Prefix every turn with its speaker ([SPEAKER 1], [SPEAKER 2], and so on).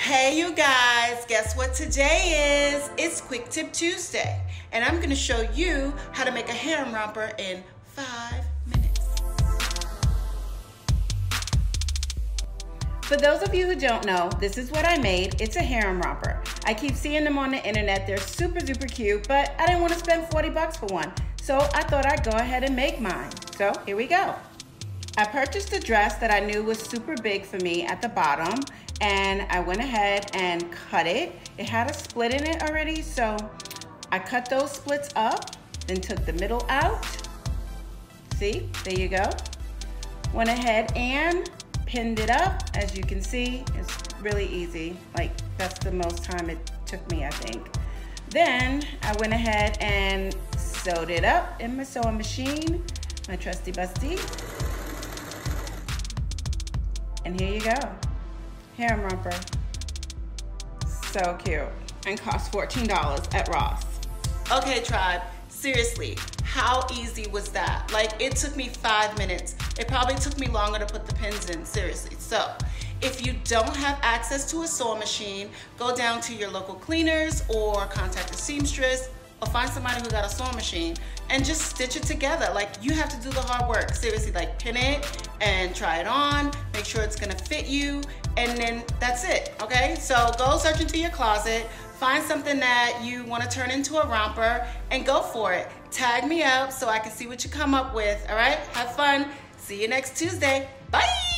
[SPEAKER 1] Hey you guys, guess what today is? It's Quick Tip Tuesday, and I'm gonna show you how to make a harem romper in 5 minutes.
[SPEAKER 2] For those of you who don't know, this is what I made. It's a harem romper. I keep seeing them on the internet. They're super cute, but I didn't want to spend 40 bucks for one. So I thought I'd go ahead and make mine. So here we go. I purchased a dress that I knew was super big for me at the bottom, and I went ahead and cut it. It had a split in it already, so I cut those splits up, then took the middle out. See, there you go. Went ahead and pinned it up. As you can see, it's really easy. Like, that's the most time it took me, I think. Then I went ahead and sewed it up in my sewing machine, my trusty busty. And here you go, harem romper. So cute, and cost $14 at Ross.
[SPEAKER 1] Okay, tribe, seriously, how easy was that? Like, it took me 5 minutes. It probably took me longer to put the pins in, seriously. So, if you don't have access to a sewing machine, go down to your local cleaners or contact a seamstress or find somebody who got a sewing machine and just stitch it together. Like, you have to do the hard work. Seriously, like, pin it and try it on, make sure it's gonna fit you, and then that's it, okay? So go search into your closet, find something that you wanna turn into a romper, and go for it. Tag me up so I can see what you come up with, all right? Have fun. See you next Tuesday. Bye.